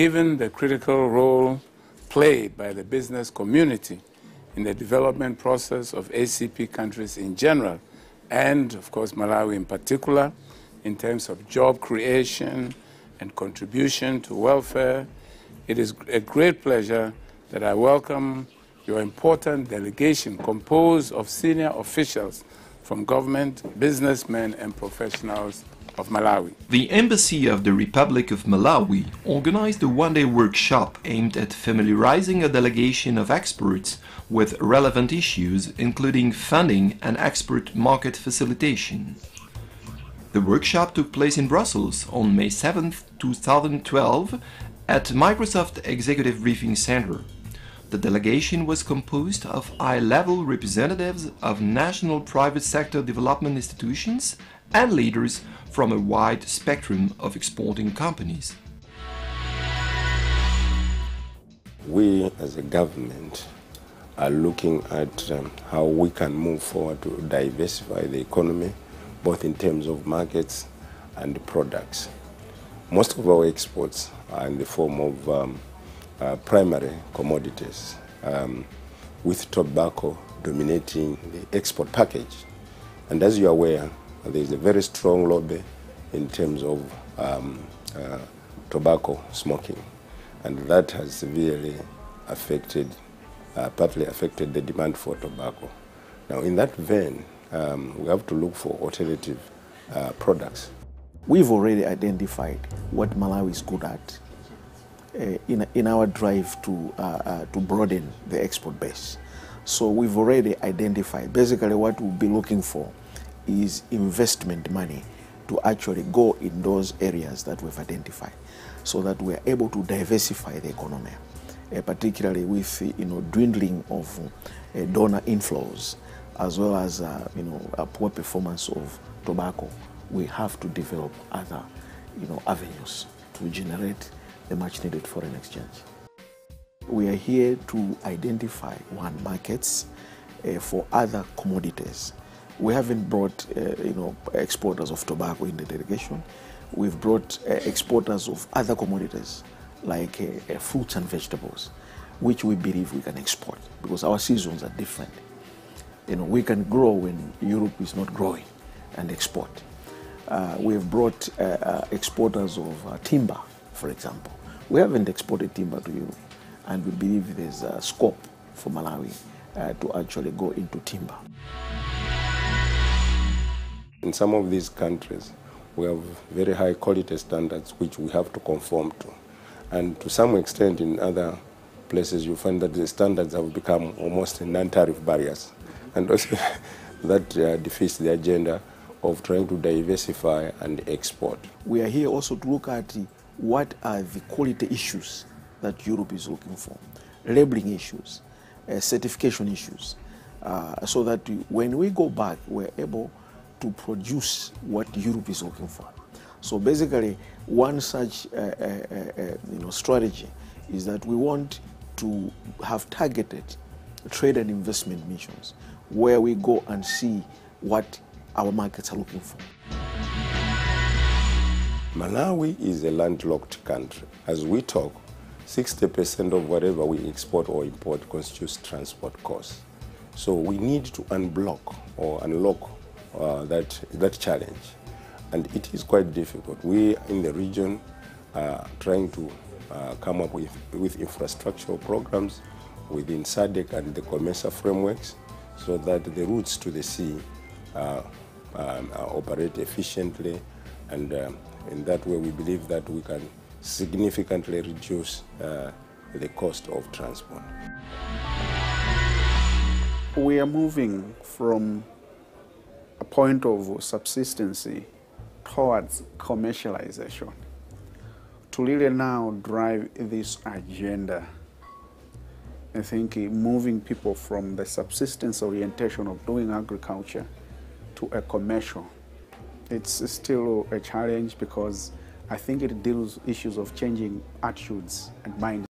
given the critical role played by the business community in the development process of ACP countries in general, and of course Malawi in particular, in terms of job creation and contribution to welfare, it is a great pleasure that I welcome your important delegation composed of senior officials from government, businessmen, and professionals of Malawi. The Embassy of the Republic of Malawi organized a one-day workshop aimed at familiarizing a delegation of experts with relevant issues, including funding and export market facilitation. The workshop took place in Brussels on May 7, 2012, at Microsoft Executive Briefing Center. The delegation was composed of high-level representatives of national private sector development institutions and leaders from a wide spectrum of exporting companies. We as a government are looking at how we can move forward to diversify the economy, both in terms of markets and products. Most of our exports are in the form of primary commodities, with tobacco dominating the export package. And as you are aware, there is a very strong lobby in terms of tobacco smoking, and that has severely affected, partly affected the demand for tobacco. Now, in that vein, we have to look for alternative products. We've already identified what Malawi is good at in our drive to broaden the export base. So we've already identified, basically what we'll be looking for is investment money to actually go in those areas that we've identified, so that we're able to diversify the economy, particularly with dwindling of donor inflows, as well as a poor performance of tobacco. We have to develop other avenues to generate the much needed foreign exchange. We are here to identify markets for other commodities. We haven't brought exporters of tobacco in the delegation. We've brought exporters of other commodities like fruits and vegetables, which we believe we can export because our seasons are different. We can grow when Europe is not growing and export. We've brought exporters of timber, for example. We haven't exported timber to Europe, and we believe there's a scope for Malawi to actually go into timber. In some of these countries, we have very high quality standards which we have to conform to. And to some extent in other places, you find that the standards have become almost non-tariff barriers. And also that defeats the agenda of trying to diversify and export. We are here also to look at what are the quality issues that Europe is looking for, labeling issues, certification issues, so that when we go back, we're able to produce what Europe is looking for. So basically, one such strategy is that we want to have targeted trade and investment missions where we go and see what our markets are looking for. Malawi is a landlocked country. As we talk, 60% of whatever we export or import constitutes transport costs. So we need to unblock or unlock that challenge. And it is quite difficult. We in the region are trying to come up with infrastructural programs within SADC and the COMESA frameworks so that the routes to the sea operate efficiently, and in that way we believe that we can significantly reduce the cost of transport. We are moving from a point of subsistency towards commercialization to really now drive this agenda. I think moving people from the subsistence orientation of doing agriculture to a commercial, it's still a challenge because I think it deals with issues of changing attitudes and minds.